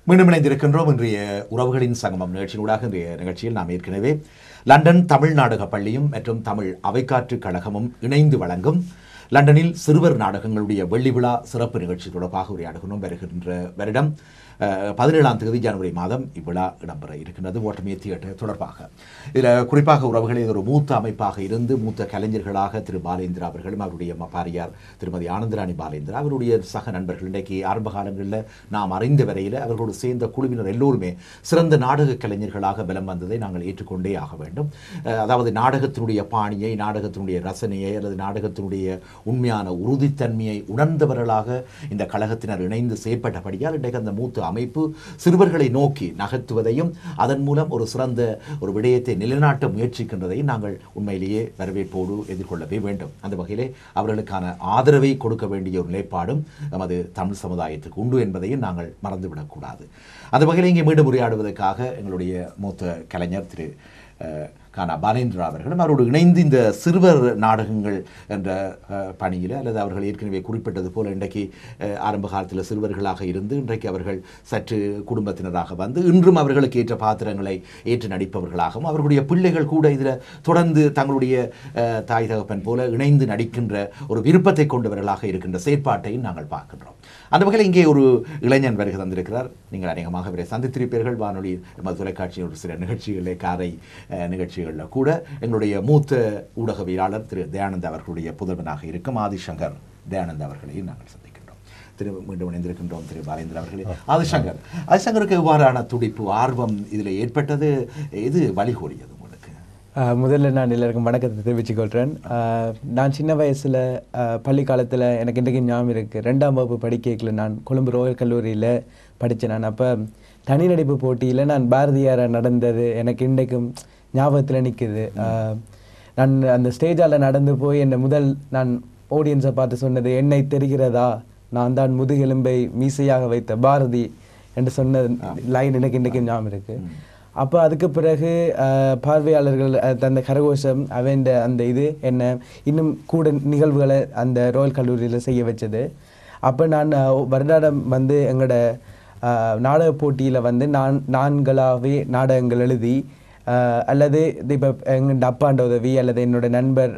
மீண்டும் இணைந்திருக்கின்றோம். இன்றைய உறவுகளின் சங்கமம் நிகழ்ச்சியினூடாக இன்றைய நிகழ்ச்சியில் நாம் ஏற்கனவே லண்டன் தமிழ் நாடக பள்ளியும் மற்றும் தமிழ் அவைக்காற்று கழகமும் இணைந்து வழங்கும் லண்டனில் சிறுவர் நாடகங்களுடைய வெள்ளி விழா சிறப்பு நிகழ்ச்சி தொடர்பாக உரையாடுகிறோம். வருகின்ற வருடம் 17ஆம் தேதி ஜனவரி மாதம் இவ்விழா இடம்பெற இருக்கின்றது. ஓட்டமே தியேட்டர் தொடர்பாக இதில் குறிப்பாக உறவுகளை ஒரு மூத்த அமைப்பாக இருந்து மூத்த கலைஞர்களாக திரு பாலேந்திரா அவர்களும் அவருடைய பாரியார் திருமதி ஆனந்தராணி பாலேந்திரா அவருடைய சக நண்பர்கள் இன்றைக்கு ஆரம்ப காலங்களில் நாம் அறிந்த வரையில் அவர்களோடு சேர்ந்த குழுவினர் எல்லோருமே சிறந்த நாடக கலைஞர்களாக பலம் வந்ததை நாங்கள் ஏற்றுக்கொண்டே ஆக வேண்டும். அதாவது நாடகத்தினுடைய பாணியை, நாடகத்தினுடைய ரசனையை அல்லது நாடகத்தினுடைய உண்மையான உறுதித்தன்மையை உணர்ந்தவர்களாக இந்த கழகத்தினர் இணைந்து செயற்பட்டபடியால் இன்றைக்கு அந்த மூத்த அமைப்பு சிறுவர்களை நோக்கி நகர்த்துவதையும் அதன் மூலம் ஒரு சிறந்த ஒரு விடயத்தை நிலைநாட்ட முயற்சிக்கின்றதையும் நாங்கள் உண்மையிலேயே வரவேற்போடு எதிர்கொள்ளவே வேண்டும். அந்த வகையிலே அவர்களுக்கான ஆதரவை கொடுக்க வேண்டிய ஒரு நிலைப்பாடும் நமது தமிழ் சமுதாயத்துக்கு உண்டு என்பதையும் நாங்கள் மறந்துவிடக்கூடாது. அந்த வகையில் இங்கே மீண்டும் உரையாடுவதற்காக எங்களுடைய மூத்த கலைஞர் திரு கானா பாலேந்திரா அவர்களும் அவரோடு இணைந்து இந்த சிறுவர் நாடகங்கள் என்ற பணியில் அல்லது அவர்கள் ஏற்கனவே குறிப்பிட்டது போல் இன்றைக்கு ஆரம்ப காலத்தில் சிறுவர்களாக இருந்து இன்றைக்கு அவர்கள் சற்று குடும்பத்தினராக வந்து இன்றும் அவர்களுக்கு ஏற்ற பாத்திரங்களை ஏற்று நடிப்பவர்களாகவும் அவர்களுடைய பிள்ளைகள் கூட இதில் தொடர்ந்து தங்களுடைய தாய் தகப்பன் போல இணைந்து நடிக்கின்ற ஒரு விருப்பத்தை கொண்டவர்களாக இருக்கின்ற செயற்பாட்டையும் நாங்கள் பார்க்கின்றோம். அந்த வகையில் இங்கே ஒரு இளைஞன் வருகை தந்திருக்கிறார். நீங்கள் அநேகமாக அவரை சந்தித்திருப்பீர்கள். வானொலி தொலைக்காட்சியின் ஒரு சில நிகழ்ச்சிகளிலே காரை நிகழ்ச்சிகளில் கூட எங்களுடைய மூத்த ஊடகவியலாளர் திரு தயானந்த் அவர்களுடைய புதல்வனாக இருக்கும் ஆதிசங்கர் தயானந்த் அவர்களையும் நாங்கள் சந்திக்கின்றோம். மீண்டும் இணைந்திருக்கின்றோம் திரு பாலேந்திரா அவர்களே. ஆதிசங்கருக்கு எவ்வாறான துடிப்பு, ஆர்வம் இதில் ஏற்பட்டது? எது வழிகோலியது உங்களுக்கு? முதல்ல நான் எல்லாருக்கும் வணக்கத்தை தெரிவிச்சுக்கொள்கிறேன். நான் சின்ன வயசில் பள்ளி காலத்தில் எனக்கு இன்றைக்கு ஞாபகம் இருக்குது. 2ஆம் வகுப்பு படிக்கல நான் கொழும்பு ரோயல் கல்லூரியில் படித்தேன். நான் அப்போ தனி நடிப்பு போட்டியில் நான் பாரதியாரை நடந்தது எனக்கு இன்றைக்கும் ஞாபகத்தில் நிற்குது. நான் அந்த ஸ்டேஜால் நடந்து போய் நான் ஆடியன்ஸை பார்த்து சொன்னது, என்னை தெரிகிறதா, நான் தான் முதுகெலும்பை மீசையாக வைத்த பாரதி என்று சொன்ன லைன் எனக்கு இன்றைக்கும் ஞாபகம் இருக்குது. அப்போ அதுக்கு பிறகு பார்வையாளர்கள் அந்த கரகோஷம் அவன் அந்த இது என்ன இன்னும் கூட நிகழ்வுகளை அந்த ரோயல் கல்லூரியில் செய்ய வச்சது. அப்போ நான் வருடாடம் வந்து எங்களோட நாடக போட்டியில் வந்து நான்களாகவே நாடகங்கள் எழுதி அல்லது இப்போ எங்கள் அப்பாண்ட உதவி அல்லது என்னோட நண்பர்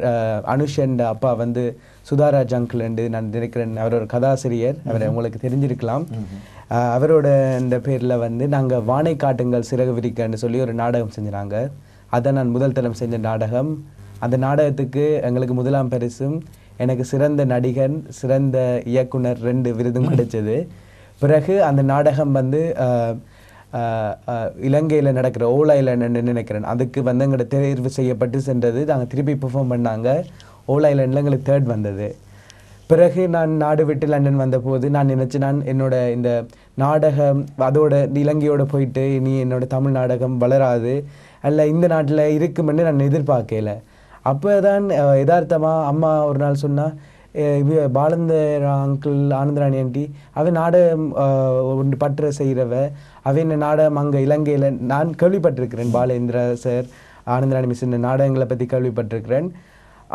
அனுஷண்ட அப்பா வந்து சுதாராஜ் அங்கிள் என்று நான் நினைக்கிறேன். அவர் ஒரு கதாசிரியர், அவரை உங்களுக்கு தெரிஞ்சிருக்கலாம். அவரோட இந்த பேரில் வந்து நாங்கள் வானை காட்டுங்கள் சிறகு விரிக்கன்னு சொல்லி ஒரு நாடகம் செஞ்சாங்க. அதை நான் முதல் தரம் செஞ்ச நாடகம். அந்த நாடகத்துக்கு எங்களுக்கு முதலாம் பரிசும் எனக்கு சிறந்த நடிகன் சிறந்த இயக்குனர் 2 விருதும் கிடைச்சது. பிறகு அந்த நாடகம் வந்து இலங்கையில் நடக்கிற ஓல் ஐலண்ட் நினைக்கிறேன் அதுக்கு வந்து எங்களை தேர்வு செய்யப்பட்டு சென்றது. நாங்கள் திருப்பி பெர்ஃபார்ம் பண்ணாங்க. ஓல் ஐலண்டில் எங்களுக்கு 3rd வந்தது. பிறகு நான் நாடு விட்டு லண்டன் வந்தபோது நான் நினச்சி நான் என்னோட இந்த நாடகம் அதோட இலங்கையோடு போயிட்டு இனி என்னோட தமிழ் நாடகம் வளராது அல்ல இந்த நாட்டில் இருக்குமென்னு நான் எதிர்பார்க்கல. அப்போ தான் யதார்த்தமாக அம்மா ஒரு நாள் சொன்னால், பாலேந்திரா அங்கிள் ஆனந்தராணி ஆண்டி அவன் நாடகம் ஒன்று பற்ற செய்கிறவ, அவன் நாடகம் அங்கே இலங்கையில் நான் கேள்விப்பட்டிருக்கிறேன். பாலேந்திரா சார் ஆனந்தராணி மிஸ் நாடகங்களை பற்றி கேள்விப்பட்டிருக்கிறேன்.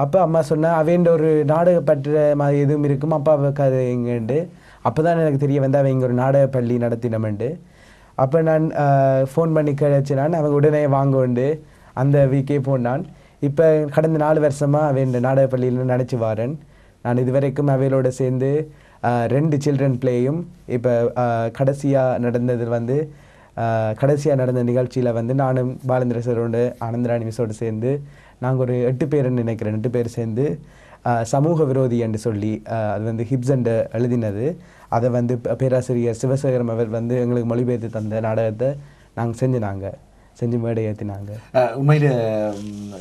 அப்போ அம்மா சொன்னால் அவன் ஒரு நாடக பற்ற மாதிரி எதுவும் இருக்கும் அப்பாவை கதை எங்கேண்டு. அப்போ தான் எனக்கு தெரிய வந்து அவன் இங்கே ஒரு நாடக பள்ளி நடத்தினமெண்டு. அப்போ நான் ஃபோன் பண்ணி கிடச்சினான். அவங்க உடனே வாங்க உண்டு அந்த வீக்கே போனான். இப்போ கடந்த 4 வருஷமாக அவன் நாடக பள்ளியில் நினச்சி வாரன். நான் இதுவரைக்கும் அவையோடு சேர்ந்து 2 சில்ட்ரன் பிளேயும் இப்போ கடைசியாக நடந்த நிகழ்ச்சியில் வந்து நானும் பாலேந்திர சாரோடு ஆனந்தராணி மிஸ்ஸோடு சேர்ந்து நாங்கள் ஒரு 8 பேருன்னு நினைக்கிறேன். 8 பேர் சேர்ந்து சமூக விரோதி என்று சொல்லி அது வந்து ஹிப்ஸண்ட் எழுதினது. அதை வந்து பேராசிரியர் சிவசேகரம் அவர் வந்து எங்களுக்கு மொழிபெயர்த்து தந்த நாடகத்தை நாங்கள் செஞ்சு மேடை ஏற்றினாங்க. உண்மையில்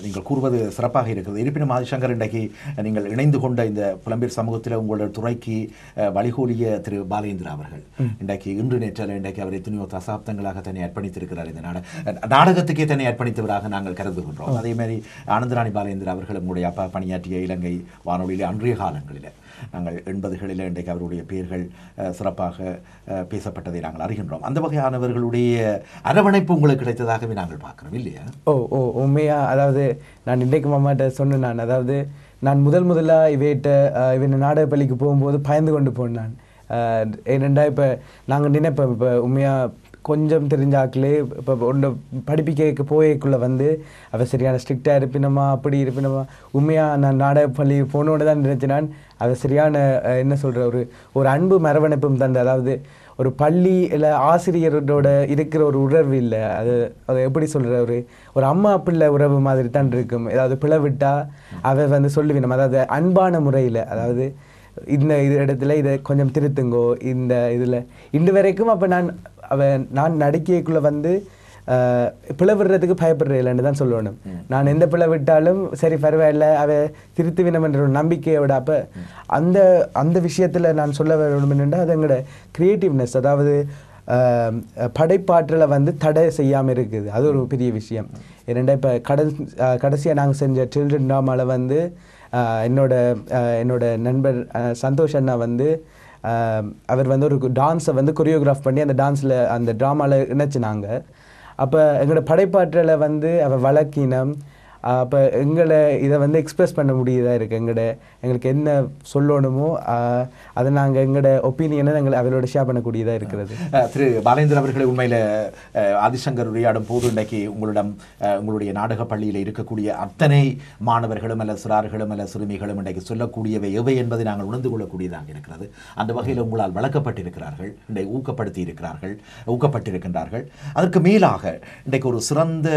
நீங்கள் கூறுவது சிறப்பாக இருக்கிறது. இருப்பினும் ஆதிசங்கர், இன்றைக்கு நீங்கள் இணைந்து கொண்ட இந்த புலம்பெயர் சமூகத்தில் உங்களோட துறைக்கு வழிகோலிய திரு பாலேந்திரா அவர்கள் இன்று நேற்றால் இன்றைக்கு அவர் எத்தனையோ தசாப்தங்களாக தன்னை அர்ப்பணித்திருக்கிறார். இந்த நாடகத்துக்கே தன்னை அர்ப்பணித்தவராக நாங்கள் கருதுகின்றோம். அதேமாதிரி ஆனந்தராணி பாலேந்திரா அவர்கள் உங்களுடைய அப்பா பணியாற்றிய இலங்கை வானொலியில் அன்றைய காலங்களில் நாங்கள் 80களில் இன்றைக்கு அவருடைய பெயர்கள் சிறப்பாக பேசப்பட்டதை நாங்கள் அறிகின்றோம். அந்த வகையானவர்களுடைய அரவணைப்பு உங்களுக்கு கிடைத்ததாகவே நாங்கள் பார்க்குறோம் இல்லையா? உண்மையாக. அதாவது நான் இன்றைக்கு மாமாட்ட சொன்னேன். அதாவது நான் முதலாக இவன் நாடக பள்ளிக்கு போகும்போது பயந்து கொண்டு போனான். ஏனெண்டா இப்போ நாங்கள் நினைப்போம் இப்போ உண்மையாக கொஞ்சம் தெரிஞ்சாக்களே இப்போ ஒன்று படிப்பிக்க போயக்குள்ளே வந்து அவள் சரியான ஸ்ட்ரிக்டாக இருப்பினமா அப்படி இருப்பினமா உண்மையாக நான் நாடக பள்ளி போனோட தான் நினைச்சினான் அவள் சரியான என்ன சொல்கிற ஒரு அன்பு மரவணைப்பும் தந்து அதாவது ஒரு பள்ளி இல்லை ஆசிரியரோட இருக்கிற ஒரு உறவு இல்லை அது எப்படி சொல்கிற ஒரு அம்மா பிள்ளை உறவு மாதிரி தான் இருக்கும். ஏதாவது பிளவிட்டா அவள் வந்து சொல்லுவினோம் அதாவது அன்பான முறையில் அதாவது இந்த இடத்துல இதை கொஞ்சம் திருத்துங்கோ இந்த இதில் இன்று வரைக்கும். அப்போ நான் நடிக்கைக்குள்ளே வந்து பிளவிடுறதுக்கு பயப்படுறேன் தான் சொல்லணும். நான் எந்த பிளவிட்டாலும் சரி பரவாயில்ல அவ திருத்துவினம் என்ற ஒரு நம்பிக்கையோட அப்போ அந்த விஷயத்தில் நான் சொல்ல வேணும் என்னென்னா அது எங்களோட கிரியேட்டிவ்னஸ் அதாவது படைப்பாற்றலை வந்து தடை செய்யாமல் இருக்குது. அது ஒரு பெரிய விஷயம். ஏனெண்டா இப்போ கடைசியாக நாங்கள் செஞ்ச சில்ட்ரன் ட்ராமாவில் வந்து என்னோட நண்பர் சந்தோஷ் அண்ணா வந்து அவர் வந்து ஒரு டான்ஸை வந்து கொரியோகிராஃப் பண்ணி அந்த டான்ஸில் அந்த ட்ராமாவில் இணைச்சினாங்க. அப்போ எங்களோட படைப்பாற்றலை வந்து அவள் வழக்கினம் அப்போ எங்களை இதை வந்து எக்ஸ்பிரஸ் பண்ண முடியதாக இருக்குது. எங்களுக்கு என்ன சொல்லணுமோ அதை நாங்கள் எங்களோட ஒப்பீனியனை அவளோட ஷேர் பண்ணக்கூடியதாக இருக்கிறது. திரு பாலேந்திரன் அவர்களை உண்மையில் ஆதிசங்கர் உரையாடும் போது இன்றைக்கு உங்களுடைய நாடக பள்ளியில் இருக்கக்கூடிய அத்தனை மாணவர்களும் அல்ல சிறார்களும் அல்ல சிறுமிகளும் இன்றைக்கு சொல்லக்கூடியவை எவை என்பதை நாங்கள் உணர்ந்து கொள்ளக்கூடியதாக இருக்கிறது. அந்த வகையில் உங்களால் வளர்க்கப்பட்டிருக்கிறார்கள், இன்றைக்கு ஊக்கப்பட்டிருக்கின்றார்கள். அதற்கு மேலாக இன்றைக்கு ஒரு சிறந்த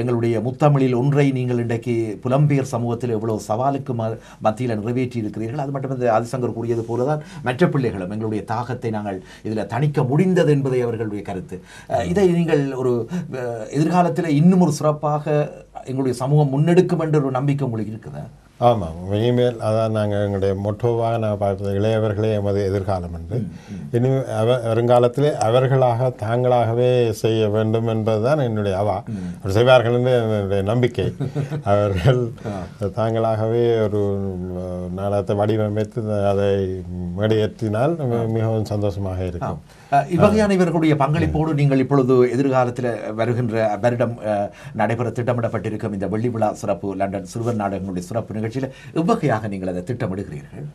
எங்களுடைய முத்தமிழில் ஒன்றை நீங்கள் இன்றைக்கு புலம்பெயர் சமூகத்தில் எவ்வளவு சவாலுக்கு மத்தியில் நிறைவேற்றி இருக்கிறீர்கள். அது மட்டும் ஆதிசங்கர் கூறியது போலதான் மற்ற பிள்ளைகளும் எங்களுடைய தாகத்தை நாங்கள் இதில் தணிக்க முடிந்தது என்பதை அவர்களுடைய கருத்து. இதை நீங்கள் ஒரு எதிர்காலத்தில் இன்னும் ஒரு சிறப்பாக எங்களுடைய சமூகம் முன்னெடுக்கும் என்ற ஒரு நம்பிக்கை உங்களுக்கு இருக்குதா? ஆமாம், இனிமேல் அதான் நாங்கள் எங்களுடைய மொட்டோவாக நான் பார்த்தது இளையவர்களே எமது எதிர்காலம் என்று. இனி வருங்காலத்திலே அவர்களாக தாங்களாகவே செய்ய வேண்டும் என்பதுதான் என்னுடைய அவர் செய்வார்கள் என்று என்னுடைய நம்பிக்கை. அவர்கள் தாங்களாகவே ஒரு நாடகத்தை வடிவமைத்து அதை மேடையேற்றினால் மிகவும் சந்தோஷமாக இருக்கும். இவ்வகையான இவர்களுடைய பங்களிப்போடு நீங்கள் இப்பொழுது எதிர்காலத்தில் வருகின்ற வருடம் நடைபெற திட்டமிடப்பட்டிருக்கும் இந்த வெள்ளி விழா சிறப்பு லண்டன் சிறுவர் நாடகங்களுடைய சிறப்பு நிகழ்ச்சியில் எவ்வகையாக நீங்கள் அதை திட்டமிடுகிறீர்கள்?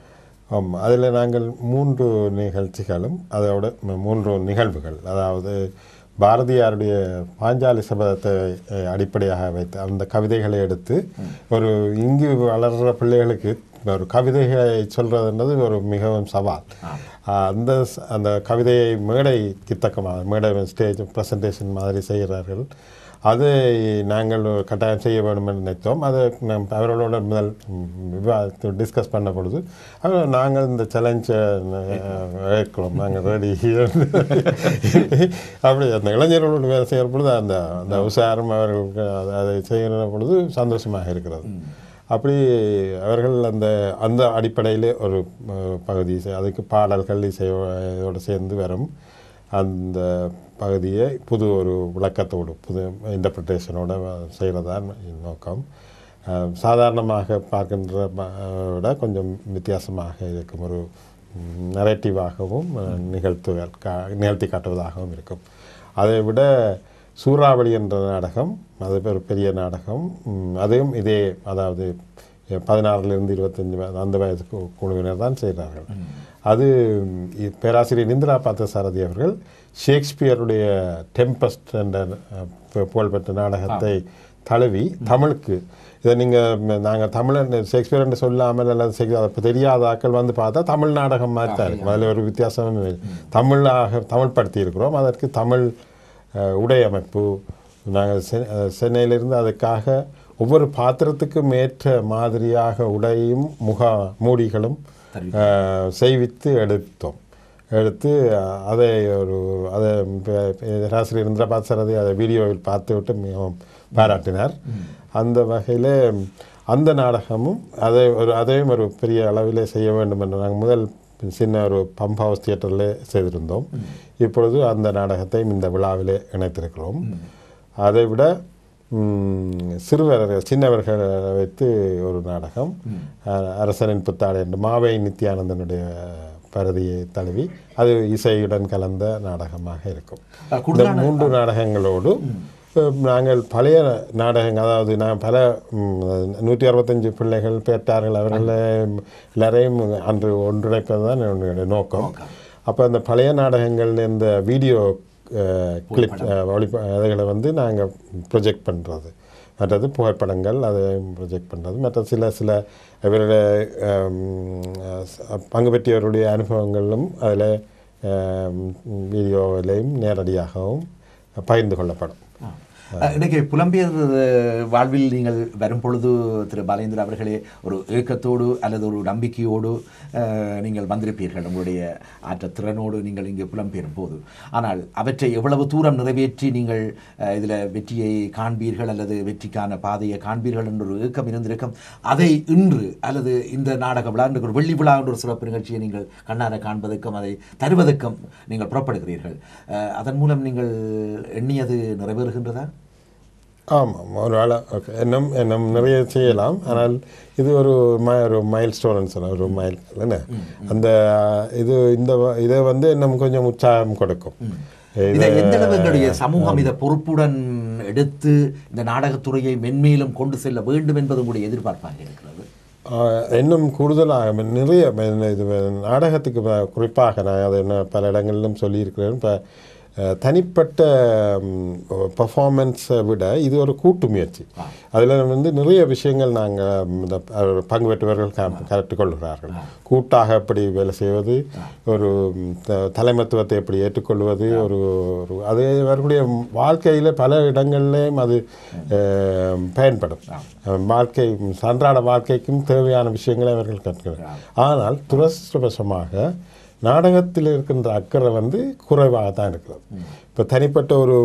ஆமாம், அதில் நாங்கள் 3 நிகழ்ச்சிகளும் அதோட 3 நிகழ்வுகள், அதாவது பாரதியாருடைய பாஞ்சாலி சபதத்தை அடிப்படையாக வைத்து அந்த கவிதைகளை எடுத்து ஒரு இங்கு வளர்கிற பிள்ளைகளுக்கு ஒரு கவிதைகளை சொல்கிறதுன்றது ஒரு மிகவும் சவால். அந்த கவிதையை மேடைக்கு தக்கமாக மேடை ஸ்டேஜ் ப்ரெசன்டேஷன் மாதிரி செய்கிறார்கள். அதை நாங்கள் கட்டாயம் செய்ய வேண்டும் என்று நினைத்தோம். அதை அவர்களோட முதல் டிஸ்கஸ் பண்ண பொழுது நாங்கள் இந்த சேலஞ்சை ஏற்கிறோம், நாங்கள் ரெடி. அப்படி அந்த இளைஞர்களோடு வேலை செய்கிற பொழுது அந்த உசாரம் அவர்களுக்கு அதை செய்கிற பொழுது சந்தோஷமாக இருக்கிறது. அப்படி அவர்கள் அந்த அடிப்படையிலே ஒரு பகுதி அதுக்கு பாடல்கள் இசையோடு சேர்ந்து வரும் அந்த பகுதியை புது ஒரு விளக்கத்தோடு புது இன்டர்பிரிட்டேஷனோடு செய்கிறதான் நோக்கம். சாதாரணமாக பார்க்கின்ற விட கொஞ்சம் வித்தியாசமாக இருக்கும், ஒரு நரேட்டிவாகவும் நிகழ்த்தி காட்டுவதாகவும் இருக்கும். அதை விட சூறாவளி என்ற நாடகம், அது ஒரு பெரிய நாடகம், அதையும் இதே அதாவது 16லிருந்து 25 அந்த வயது குழுவினர் தான் செய்கிறார்கள். அது பேராசிரியர் இந்திரா பார்த்தசாரதி அவர்கள் ஷேக்ஸ்பியருடைய டெம்பஸ்ட் என்ற புகழ்பெற்ற நாடகத்தை தழுவி தமிழுக்கு இதை நாங்கள் தமிழ் ஷேக்ஸ்பியர் என்று சொல்லாமல் அல்லது அதை தெரியாத ஆக்கள் வந்து பார்த்தா தமிழ் நாடகம் மாதிரி தான் இருக்கும். அதில் ஒரு வித்தியாசம் தமிழ் படுத்தி இருக்கிறோம். அதற்கு தமிழ் உடையமைப்பு நாங்கள் சென்னையிலிருந்து அதுக்காக ஒவ்வொரு பாத்திரத்துக்கும் ஏற்ற மாதிரியாக உடையும் மூடிகளும் செய்வித்து எடுத்து அதை ஆசிரியர் இந்திரபாத் சரதி அதை வீடியோவில் பார்த்துவிட்டு மிகவும் பாராட்டினார். அந்த வகையில் அந்த நாடகமும் அதையும் ஒரு பெரிய அளவிலே செய்ய வேண்டும் என்று நாங்கள் முதல் சின்ன ஒரு பம்ப் ஹவுஸ் தியேட்டரில் செய்திருந்தோம். இப்பொழுது அந்த நாடகத்தையும் இந்த விழாவிலே இணைத்திருக்கிறோம். அதை விட சின்னவர்களை வைத்து ஒரு நாடகம், அரசனின் புத்தாடை என்று மாவை நித்யானந்தனுடைய பரதியை தழுவி அது இசையுடன் கலந்த நாடகமாக இருக்கும். இந்த 3 நாடகங்களோடு நாங்கள் பழைய நாடகங்கள், அதாவது நான் பல 165 பிள்ளைகள் பெற்றார்கள் அவர்கள் எல்லாரையும் அன்று ஒன்றிணைப்பது தான் என்னுடைய நோக்கம். அப்போ அந்த பழைய நாடகங்கள் இந்த வீடியோ கிளிப் அதுகளை வந்து நாங்கள் ப்ரொஜெக்ட் பண்ணுறது, மற்றது புகைப்படங்கள் அதை ப்ரொஜெக்ட் பண்ணுறது, மற்ற சில இவருடைய பங்கு பெற்றவருடைய அனுபவங்களும் அதில் வீடியோவிலையும் நேரடியாகவும் பகிர்ந்து கொள்ளப்படும். இன்றைக்கு புலம்பெயர் வாழ்வில் நீங்கள் வரும் பொழுது திரு பாலேந்திர அவர்களே ஒரு ஏக்கத்தோடு அல்லது ஒரு நம்பிக்கையோடு நீங்கள் வந்திருப்பீர்கள், உங்களுடைய ஆற்றத்திறனோடு நீங்கள் இங்கே புலம்பெயரும் போது. ஆனால் அவற்றை எவ்வளவு தூரம் நிறைவேற்றி நீங்கள் இதில் வெற்றியை காண்பீர்கள் அல்லது வெற்றிக்கான பாதையை காண்பீர்கள் என்ற ஒரு ஏக்கம் இருந்திருக்கும். அதை இன்று அல்லது இந்த நாடக விழா என்ற ஒரு வெள்ளி விழா என்ற ஒரு சிறப்பு நிகழ்ச்சியை நீங்கள் கண்ணார காண்பதற்கும் அதை தருவதற்கும் நீங்கள் புறப்படுகிறீர்கள். அதன் மூலம் நீங்கள் எண்ணியது நிறைவேறுகின்றதா? ஆமாம், ஒரு வேளை எண்ணம் நிறைய செய்யலாம். ஆனால் இது ஒரு மைல் ஸ்டோன்னு சொன்ன ஒரு மைல் இல்லைன்னு அந்த இதை வந்து இன்னும் கொஞ்சம் உற்சாகம் கொடுக்கும். எங்களுடைய சமூகம் இதை பொறுப்புடன் எடுத்து இந்த நாடகத்துறையை மென்மேலும் கொண்டு செல்ல வேண்டும் என்பது உங்களுடைய எதிர்பார்ப்பாக இருக்கிறது. இன்னும் கூடுதலாக நிறைய இது நாடகத்துக்கு குறிப்பாக நான் அதை பல இடங்களிலும் சொல்லியிருக்கிறேன். இப்போ தனிப்பட்ட பர்ஃபார்மன்ஸை விட இது ஒரு கூட்டு முயற்சி. அதில் வந்து நிறைய விஷயங்கள் நாங்கள் இந்த பங்கு பெற்றவர்கள் கற்றுக்கொள்கிறார்கள். கூட்டாக எப்படி வேலை செய்வது, ஒரு தலைமத்துவத்தை எப்படி ஏற்றுக்கொள்வது, ஒரு அது அவர்களுடைய வாழ்க்கையில் பல இடங்கள்லேயும் அது பயன்படும். வாழ்க்கை அன்றாட வாழ்க்கைக்கும் தேவையான விஷயங்களை அவர்கள் கற்றுக்கிறார்கள். ஆனால் துரதிர்ஷ்டவசமாக நாடகத்தில் இருக்கின்ற அக்கறை வந்து குறைவாக தான் இருக்கிறது. இப்போ தனிப்பட்ட ஒரு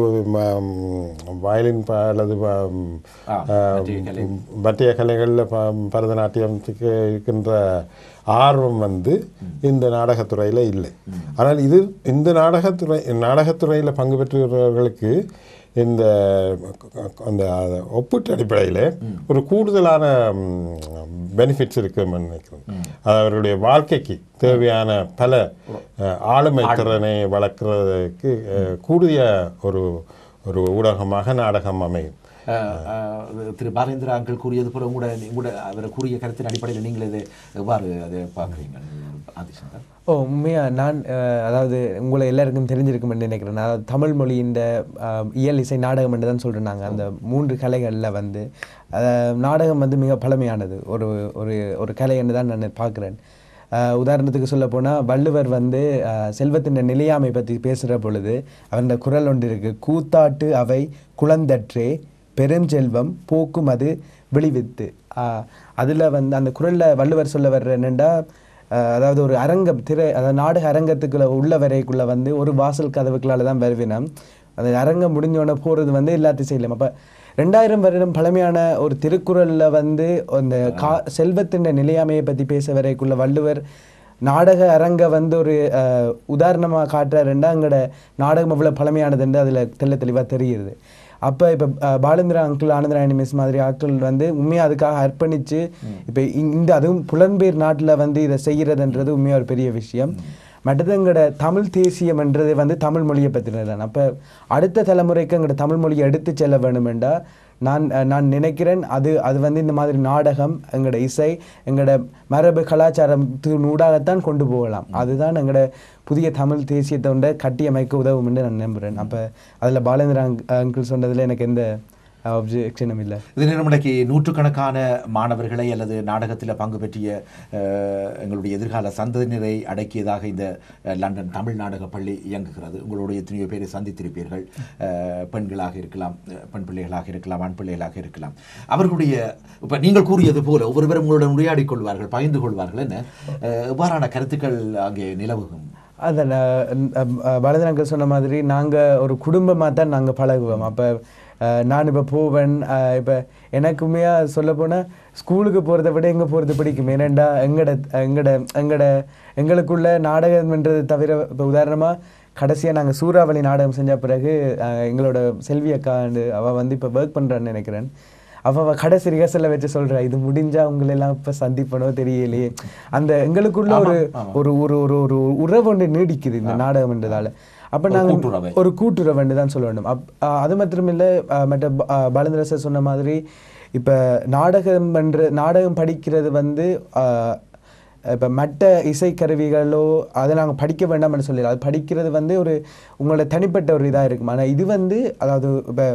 வயலின் அல்லது மற்ற கலைகளில் பரதநாட்டியத்துக்கு இருக்கின்ற ஆர்வம் வந்து இந்த நாடகத்துறையில் இல்லை. ஆனால் இந்த நாடகத்துறையில் பங்கு பெற்றவர்களுக்கு இந்த அந்த ஒப்பீட்டு அடிப்படையில் ஒரு கூடுதலான பெனிஃபிட்ஸ் இருக்குன்னு நினைக்கிறேன். அவருடைய வாழ்க்கைக்கு தேவையான பல ஆளுமை திறனை வளர்க்குறதுக்கு கூடிய ஒரு ஊடகமாக நாடகம் அமையும். திரு பாலேந்திர அங்கிள் கூறியது போல கூட அவர் கூறிய கருத்தின் அடிப்படையில் நீங்கள் இதை எவ்வாறு அதை பார்க்குறீங்க ஆதிசங்கர்? உண்மையாக நான் அதாவது உங்களை எல்லாருக்கும் தெரிஞ்சிருக்குமென்னு நினைக்கிறேன். அதாவது தமிழ் மொழியின் இயல் இசை நாடகம் என்று தான் சொல்கிறேன். நாங்கள் அந்த 3 கலைகளில் வந்து நாடகம் வந்து மிக பழமையானது ஒரு கலை என்று தான் நான் பார்க்குறேன். உதாரணத்துக்கு சொல்ல போனால் வள்ளுவர் வந்து செல்வத்தின் நிலையாமை பற்றி பேசுகிற பொழுது அவருடைய குரல் ஒன்று இருக்குது. கூத்தாட்டு அவை குளந்தற்றே பெருஞ்செல்வம் போக்கும் அது விளைவித்து. அதில் வந்து அந்த குரலில் வள்ளுவர் சொல்ல வர்ற என்னென்னா, அதாவது ஒரு அரங்கம் அதாவது நாடக அரங்கத்துக்குள்ள உள்ள வரைக்குள்ளே வந்து ஒரு வாசல் கதவுக்களால் தான் வருவினம். அந்த அரங்கம் முடிஞ்சோடனே போகிறது வந்து எல்லாத்தையும் செய்யலாம். அப்போ 2000 வருடம் பழமையான ஒரு திருக்குறளில் வந்து அந்த செல்வத்தின் நிலையாமையை பற்றி பேச வரைக்குள்ள வள்ளுவர் நாடக அரங்க வந்து ஒரு உதாரணமாக காட்டுறாருன்னா அங்கட நாடகம் எவ்வளோ பழமையானதுன்னு அதில் தெளிவாக தெரியுது. அப்போ இப்போ பாலேந்திரா அங்கிள், ஆனந்தராயணி மிஸ் மாதிரி ஆட்கள் வந்து உண்மையாக அதுக்காக அர்ப்பணித்து இப்போ அதுவும் புலம்பெயர் நாட்டில் வந்து இதை செய்கிறதுன்றது உண்மையாக ஒரு பெரிய விஷயம். மற்றது எங்களோட தமிழ் தேசியம்ன்றது வந்து தமிழ் மொழியை பற்றினது தான். அப்போ அடுத்த தலைமுறைக்கு எங்களோட தமிழ் மொழியை எடுத்து செல்ல வேணுமெண்டா நான் நினைக்கிறேன் அது வந்து இந்த மாதிரி நாடகம், எங்களோட இசை, எங்களோட மரபு கலாச்சாரத்தினூடாகத்தான் கொண்டு போகலாம். அதுதான் எங்களோட புதிய தமிழ் தேசியத்தை கட்டியமைக்க உதவும் என்று நான் நம்புகிறேன். அப்போ அதில் பாலேந்திரா அங்கிள் சொன்னதில் எனக்கு எந்த ஆப்ஜெக்ஷனும் இல்லை. இது நிறுவனக்கு நூற்றுக்கணக்கான மாணவர்களை அல்லது நாடகத்தில் பங்கு பெற்றிய எங்களுடைய எதிர்கால சந்ததியினரை அடக்கியதாக இந்த லண்டன் தமிழ் நாடக பள்ளி இயங்குகிறது. உங்களுடைய எத்தனையோ பேரை சந்தித்திருப்பீர்கள். பெண்களாக இருக்கலாம், பெண் பிள்ளைகளாக இருக்கலாம், ஆண் பிள்ளைகளாக இருக்கலாம். அவர்களுடைய இப்போ நீங்கள் கூறியது போல ஒவ்வொருவரும் உங்களுடன் உரையாடி கொள்வார்கள், பகிர்ந்து கொள்வார்கள். என்ன எவ்வாறான கருத்துக்கள் அங்கே நிலவுகும்? அதில் பாலேந்திரா சொன்ன மாதிரி நாங்கள் ஒரு குடும்பமாக தான் நாங்கள் பழகுவோம். அப்போ நான் இப்போ போவேன். இப்போ எனக்குமே சொல்லப்போனால் ஸ்கூலுக்கு போகிறத விட எங்கே போகிறது பிடிக்கும். ஏனெண்டா எங்களுக்குள்ள நாடகம்ன்றது தவிர இப்போ உதாரணமாக கடைசியாக நாங்கள் சூறாவளி நாடகம் செஞ்ச பிறகு எங்களோட செல்வி அக்கா அவள் வந்து இப்போ ஒர்க் பண்ணுறான்னு நினைக்கிறேன். அவள் கடைசி ரிஹர்சலில் வச்சு சொல்கிறா, இது முடிஞ்சால் உங்களெல்லாம் இப்போ சந்திப்பனோ தெரியலையே. அந்த எங்களுக்குள்ள ஒரு ஒரு ஒரு ஒரு உறவு ஒன்று நீடிக்குது இந்த நாடகம்ன்றதால. அப்போ நாங்கள் ஒரு கூட்டுறவுன்னு தான் சொல்ல வேண்டும். அது மாத்திரமில்லை, மற்ற பாலேந்திர சார் சொன்ன மாதிரி இப்போ நாடகம் படிக்கிறது வந்து இப்போ மற்ற இசைக்கருவிகளோ அதை நாங்கள் படிக்க வேண்டாம்னு சொல்லலாம். அது படிக்கிறது வந்து ஒரு உங்களோட தனிப்பட்ட ஒரு இதாக இருக்கும். ஆனால் இது வந்து அதாவது இப்போ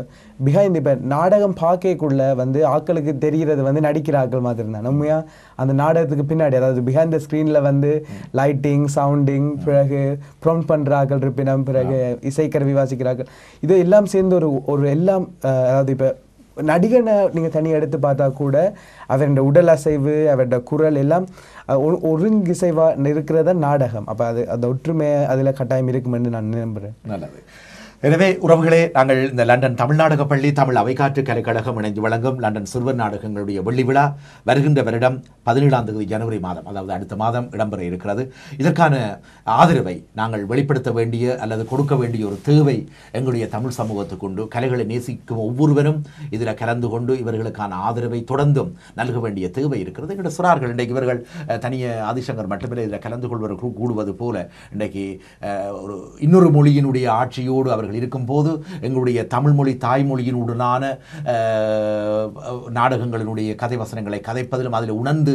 பிஹைண்ட் இப்போ நாடகம் பார்க்கக்குள்ள வந்து ஆட்களுக்கு தெரிகிறது வந்து நடிக்கிற ஆட்கள் மாதிரி இருந்தால் நம்மையாக அந்த நாடகத்துக்கு பின்னாடி அதாவது பிஹைண்ட் த ஸ்க்ரீனில் வந்து லைட்டிங், சவுண்டிங், பிறகு ப்ரொம்ப்ட் பண்ணுற ஆட்கள் இருப்பினம், பிறகு இசைக்கருவி வாசிக்கிறார்கள், இது எல்லாம் சேர்ந்து ஒரு எல்லாம் அதாவது இப்போ நடிகனை நீங்கள் தனியாக எடுத்து பார்த்தா கூட அவருடைய உடல் அசைவு, அவருடைய குரல் எல்லாம் ஒருங்கிசைவாக இருக்கிறதா நாடகம். அப்போ அந்த ஒற்றுமை அதில் கட்டாயம் இருக்குமென்னு நான் நம்புகிறேன். நல்லது. எனவே உறவுகளே, நாங்கள் இந்த லண்டன் தமிழ்நாடக பள்ளி தமிழ் அவைக்காற்று கலைக்கழகம் இணைந்து வழங்கும் லண்டன் சிறுவர் நாடகங்களுடைய வெள்ளி விழா வருகின்ற வருடம் 17ஆம் தேதி ஜனவரி மாதம், அதாவது அடுத்த மாதம் இடம்பெற இருக்கிறது. இதற்கான ஆதரவை நாங்கள் வெளிப்படுத்த வேண்டிய அல்லது கொடுக்க வேண்டிய ஒரு தேவை எங்களுடைய தமிழ் சமூகத்துக்கு உண்டு. கலைகளை நேசிக்கும் ஒவ்வொருவரும் இதில் கலந்து கொண்டு இவர்களுக்கான ஆதரவை தொடர்ந்தும் நல்க வேண்டிய தேவை இருக்கிறது. எங்களுடைய சிறார்கள் இன்றைக்கு இவர்கள் தனியே ஆதிசங்கர் மட்டுமே இதில் கலந்து கொள்வதற்கு கூடுவது போல இன்றைக்கு ஒரு இன்னொரு மொழியினுடைய ஆட்சியோடு அவர்கள் இருக்கும்போது எங்களுடைய தமிழ் மொழி தாய்மொழியினுடனான நாடகங்களினுடைய கதை வசனங்களை கதைப்பதிலும் அதில் உணர்ந்து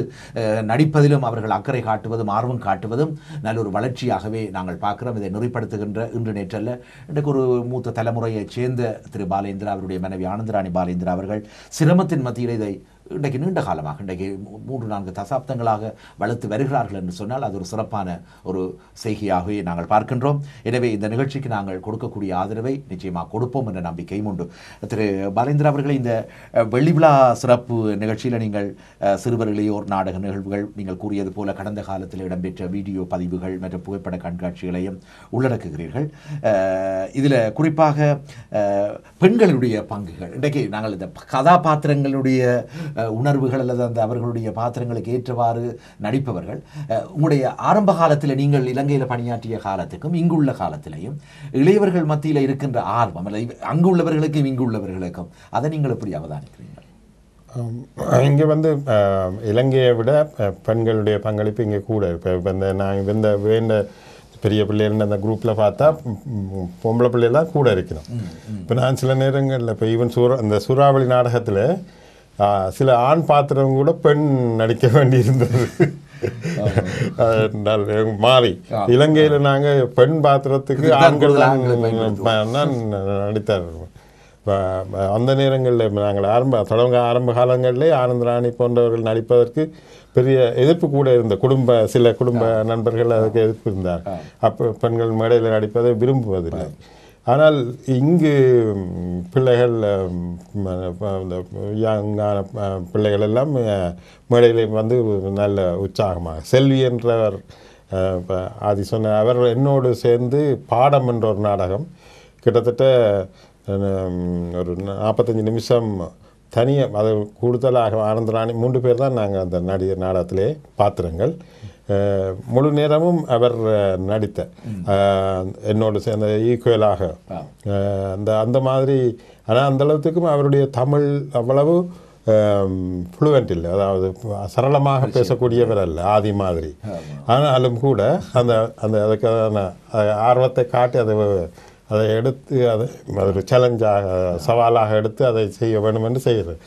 நடிப்பதிலும் அவர்கள் அக்கறை காட்டுவதும் ஆர்வம் காட்டுவதும் நல்ல ஒரு வளர்ச்சியாகவே நாங்கள் பார்க்கிறோம். இதை நெறிப்படுத்துகின்ற இன்று நேற்றல்ல, இன்றைக்கு ஒரு மூத்த தலைமுறையைச் சேர்ந்த திரு பாலேந்திரா, அவருடைய மனைவி ஆனந்தராணி பாலேந்திரா அவர்கள் சிரமத்தின் மத்தியில் இதை இன்றைக்கு நீண்ட காலமாக இன்றைக்கு 3-4 தசாப்தங்களாக வளர்த்து வருகிறார்கள் என்று சொன்னால் அது ஒரு சிறப்பான ஒரு செய்கையாகவே நாங்கள் பார்க்கின்றோம். எனவே இந்த நிகழ்ச்சிக்கு நாங்கள் கொடுக்கக்கூடிய ஆதரவை நிச்சயமாக கொடுப்போம் என்ற நம்பிக்கையும் உண்டு. திரு பாலேந்திரா அவர்களை, இந்த வெள்ளி விழா சிறப்பு நிகழ்ச்சியில் நீங்கள் சிறுவர் இளையோர் நாடக நிகழ்வுகள், நீங்கள் கூறியது போல கடந்த காலத்தில் இடம்பெற்ற வீடியோ பதிவுகள் மற்றும் புகைப்பட கண்காட்சிகளையும் உள்ளடக்குகிறீர்கள். இதில் குறிப்பாக பெண்களுடைய பங்குகள், இன்றைக்கு நாங்கள் இந்த கதாபாத்திரங்களுடைய உணர்வுகள் அல்லது அந்த அவர்களுடைய பாத்திரங்களுக்கு ஏற்றவாறு நடிப்பவர்கள், உங்களுடைய ஆரம்ப காலத்தில் நீங்கள் இலங்கையில் பணியாற்றிய காலத்துக்கும் இங்குள்ள காலத்திலையும் இளையவர்கள் மத்தியில் இருக்கின்ற ஆர்வம் அல்லது அங்கு உள்ளவர்களுக்கும் இங்கு உள்ளவர்களுக்கும் அதை நீங்கள் எப்படி அவதானிக்கிறீர்கள்? இங்கே வந்து இலங்கையை விட பெண்களுடைய பங்களிப்பு இங்கே கூட. இப்போ நான் இந்த பெரிய பிள்ளைகள் அந்த குரூப்பில் பார்த்தா பொம்பளை பிள்ளைலாம் கூட இருக்கணும். இப்போ நான் சில நேரங்களில் இப்போ ஈவன் அந்த சூறாவளி நாடகத்தில் சில ஆண் பாத்திரம் கூட பெண் நடிக்க வேண்டியிருந்தது. மாறி இலங்கையில் நாங்கள் பெண் பாத்திரத்துக்கு ஆண்கள் தான் நடித்தார். அந்த நேரங்களில் நாங்கள் ஆரம்ப காலங்களிலே ஆனந்தராணி போன்றவர்கள் நடிப்பதற்கு பெரிய எதிர்ப்பு கூட இருந்த சில குடும்ப நண்பர்கள் அதுக்கு எதிர்ப்பு இருந்தார். அப்போ பெண்கள் மேடையில் நடிப்பதை விரும்புவதில்லை. ஆனால் இங்கு பிள்ளைகள், இந்த யங்கான பிள்ளைகள் எல்லாம் மேடையில் வந்து நல்ல உற்சாகமாக, செல்வி என்றவர் ஆதி சொன்ன அவர் என்னோடு சேர்ந்து பாடம் என்ற ஒரு நாடகம் கிட்டத்தட்ட ஒரு 45 நிமிஷம் தனியாக, அது கூடுதலாக ஆனந்தராணி 3 பேர் தான் நாங்கள் அந்த நாடகத்திலே பாத்திரங்கள். முழு நேரமும் அவர் நடித்த என்னோடு சேர்ந்த ஈக்குவலாக அந்த மாதிரி. ஆனால் அந்தளவுக்கும் அவருடைய தமிழ் அவ்வளவு ஃப்ளூவெண்ட் இல்லை, அதாவது சரளமாக பேசக்கூடியவர் அல்ல ஆதி மாதிரி. ஆனாலும் கூட அதுக்கான ஆர்வத்தை காட்டி அதை எடுத்து அதை ஒரு சேலஞ்சாக, சவாலாக எடுத்து அதை செய்ய வேண்டும் என்று செய்கிறது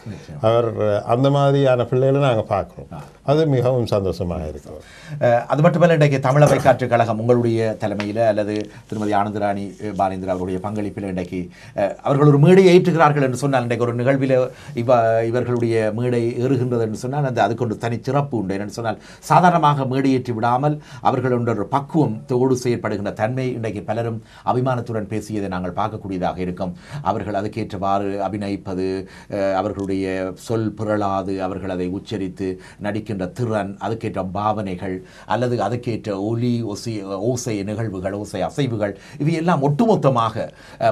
அவர். அந்த மாதிரியான பிள்ளைகளை நாங்கள் பார்க்குறோம். அது மிகவும் சந்தோஷமாக இருக்கிறது. அது மட்டுமல்ல, இன்றைக்கு தமிழ் அவைக்காற்று கழகம் உங்களுடைய தலைமையில் அல்லது திருமதி ஆனந்தராணி பாலேந்திரா அவருடைய பங்களிப்பில் இன்றைக்கு அவர்கள் ஒரு மேடை ஏற்றுகிறார்கள் என்று சொன்னால், இன்றைக்கு ஒரு நிகழ்வில் இவர்களுடைய மேடை ஏறுகின்றது என்று சொன்னால் அதுக்கு ஒரு தனி சிறப்பு உண்டு. என்று சொன்னால் சாதாரணமாக மேடையேற்றி விடாமல் அவர்கள் ஒரு பக்குவத்தோடு செயற்படுகின்ற தன்மை இன்றைக்கு பலரும் அபிமானத்துடன் பேசியதை நாங்கள் பார்க்கக்கூடியதாக இருக்கும். அவர்கள் அதுக்கேற்றவாறு அபிநயிப்பது, அவர்களுடைய சொல் பிறளாது அவர்கள் அதை உச்சரித்து நடிக்கின்ற திறன், அதுக்கேற்ற பாவனைகள் அல்லது அதுக்கேற்ற ஒலி ஓசை நிகழ்வுகள், ஓசை அசைவுகள், இவையெல்லாம் ஒட்டுமொத்தமாக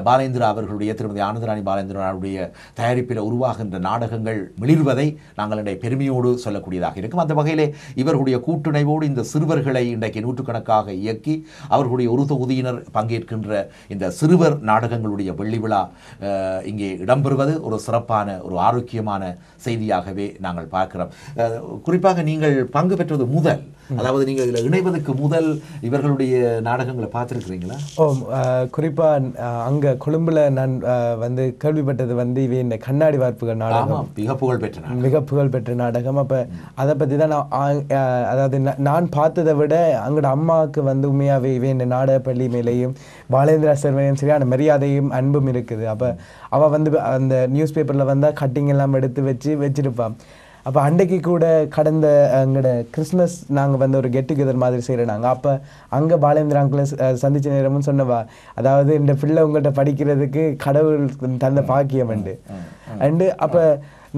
பாலேந்திரா அவர்களுடைய, திருமதி ஆனந்தராணி பாலேந்திராவுடைய தயாரிப்பில் உருவாகின்ற நாடகங்கள் மிளிர்வதை நாங்கள் இன்றைய பெருமையோடு சொல்லக்கூடியதாக இருக்கும். அந்த வகையிலே இவர்களுடைய கூட்டுணைவோடு இந்த சிறுவர்களை இன்றைக்கு 100கணக்காக இயக்கி அவர்களுடைய ஒரு தொகுதியினர் பங்கேற்கின்ற இந்த சிறுவர் நாடகங்களுடைய வெள்ளி விழா இங்கே இடம்பெறுவது ஒரு சிறப்பான ஒரு ஆரோக்கியமான செய்தியாகவே நாங்கள் பார்க்கிறோம். குறிப்பாக நீங்கள் பங்கு பெற்றது முதல், அதாவது நீங்கள் இதில் இணைவதற்கு முதல் இவர்களுடைய நாடகங்களை பார்த்துருக்கிறீங்களா? குறிப்பாக அங்கே கொழும்புல நான் வந்து கேள்விப்பட்டது வந்து இவை இந்த கண்ணாடி வார்ப்புகள் நாடகம் மிக புகழ் பெற்ற நாடகம். அப்போ அதை பற்றி தான் நான் அதாவது நான் பார்த்ததை விட அங்கோட அம்மாவுக்கு வந்து உண்மையாகவே இவை இந்த நாடக பள்ளி மேலேயும் பாலேந்திரா சார் மேலேயும் சரியான மரியாதையும் அன்பும் இருக்குது. அப்போ அவள் வந்து அந்த நியூஸ் பேப்பரில் வந்தால் கட்டிங் எல்லாம் எடுத்து வச்சிருப்பான். அப்போ அன்றைக்கு கூட கடந்த எங்களோட கிறிஸ்மஸ் நாங்கள் வந்து ஒரு கெட் டுகெதர் மாதிரி செய்கிறோம். அப்போ அங்கே பாலேந்திரா அங்கிளை சந்தித்த நேரமும் சொன்னவா, அதாவது இந்த பிள்ளை உங்கள்கிட்ட படிக்கிறதுக்கு கடவுள் தந்த பாக்கியம் அண்டு அப்போ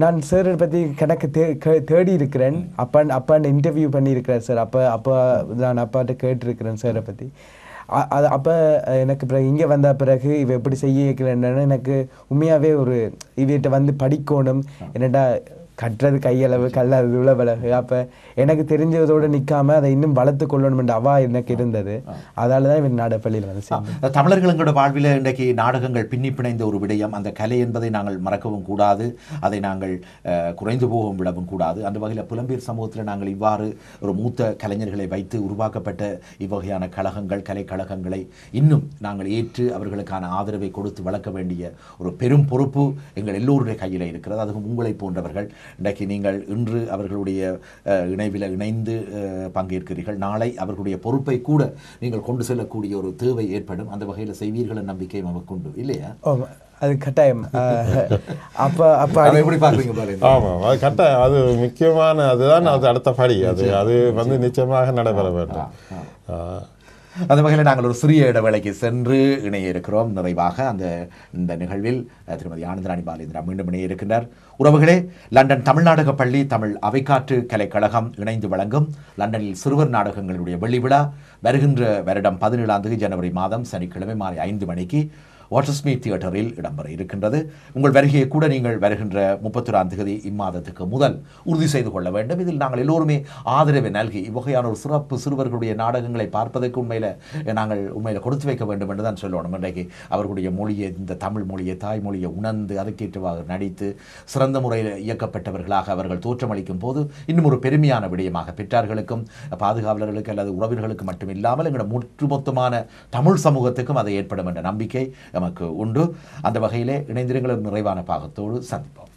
நான் சாரை பற்றி கணக்கு தேடி இருக்கிறேன். அப்பாண்ட இன்டர்வியூ பண்ணியிருக்கிறேன் சார். அப்போ நான் அப்பாட்ட கேட்டிருக்கிறேன் சாரை பற்றி. அது அப்போ எனக்கு பிறகு இங்கே வந்த பிறகு இவ எப்படி செய்ய வைக்கிறேன்னு எனக்கு உண்மையாகவே ஒரு இவர்கிட்ட வந்து படிக்கணும். என்னடா கட்டுறது கையளவு கல்லாது உளவளவு. அப்போ எனக்கு தெரிஞ்சதோடு நிற்காம அதை இன்னும் வளர்த்து கொள்ளணும் என்ற அவா எனக்கு இருந்தது. அதால தான் இவன் நாடகப்பள்ளியில் வந்து தமிழர்களோட வாழ்வில் இன்றைக்கு நாடகங்கள் பின்னி பிணைந்த ஒரு விடயம். அந்த கலை என்பதை நாங்கள் மறக்கவும் கூடாது, அதை நாங்கள் குறைந்து போகவும் விடவும் கூடாது. அந்த வகையில் புலம்பெயர் சமூகத்தில் நாங்கள் இவ்வாறு ஒரு மூத்த கலைஞர்களை வைத்து உருவாக்கப்பட்ட இவ்வகையான கழகங்கள், கலைக்கழகங்களை இன்னும் நாங்கள் ஏற்று அவர்களுக்கான ஆதரவை கொடுத்து வளர்க்க வேண்டிய ஒரு பெரும் பொறுப்பு எங்கள் எல்லோருடைய கையில் இருக்கிறது. அதுவும் உங்களை போன்றவர்கள் இன்றைக்கு நீங்கள் இன்று அவர்களுடைய இணைவில் இணைந்து பங்கேற்கிறீர்கள். நாளை அவர்களுடைய பொறுப்பை கூட நீங்கள் கொண்டு செல்லக்கூடிய ஒரு தேவை ஏற்படும். அந்த வகையில் செய்வீர்கள் நம்பிக்கை நமக்கு உண்டு இல்லையா? அது கட்டாயம். அப்போ எப்படி பார்க்குறீங்க பாருங்க? ஆமாம், அது கட்டாயம். அது முக்கியமான அதுதான் அது அடுத்த படி. அது வந்து நிச்சயமாக நடைபெற வேண்டும். அந்த வகையில் நாங்கள் ஒரு சிறிய இடைவேளைக்கு சென்று இணைய இருக்கிறோம். நிறைவாக இந்த நிகழ்வில் திருமதி ஆனந்தராணி பாலேந்திரா மீண்டும் இணைய இருக்கின்றார். உறவுகளே, லண்டன் தமிழ்நாடக பள்ளி தமிழ் அவைக்காற்று கலைக்கழகம் இணைந்து வழங்கும் லண்டனில் சிறுவர் நாடகங்களுடைய வெள்ளி விழா வருகின்ற வருடம் 17 ஜனவரி மாதம் சனிக்கிழமை மாலை 5 மணிக்கு வாட்டர்ஸ்மீத் தியேட்டரில் இடம்பெற இருக்கின்றது. உங்கள் வருகையை கூட நீங்கள் வருகின்ற 31 இம்மாதத்துக்கு முதல் உறுதி செய்து கொள்ள வேண்டும். இதில் நாங்கள் எல்லோருமே ஆதரவை நல்கி இவ்வகையான ஒரு சிறப்பு சிறுவர்களுடைய நாடகங்களை பார்ப்பதற்கு உண்மையில் கொடுத்து வைக்க வேண்டும் என்று தான் சொல்லணும். இன்றைக்கு அவர்களுடைய மொழியை, இந்த தமிழ் மொழியை, தாய்மொழியை உணர்ந்து அதுக்கேற்றவாக நடித்து சிறந்த முறையில் இயக்கப்பட்டவர்களாக அவர்கள் தோற்றமளிக்கும் போது இன்னும் ஒரு பெருமையான விடயமாக பெற்றார்களுக்கும் பாதுகாவலர்களுக்கு அல்லது உறவினர்களுக்கு மட்டுமில்லாமல் எங்களோட ஒட்டுமொத்தமான தமிழ் சமூகத்துக்கும் அதை ஏற்படும் என்ற நம்பிக்கை நமக்கு உண்டு. அந்த வகையிலே இணைந்திருங்கள். நிறைவான பாகத்தோடு சந்திப்போம்.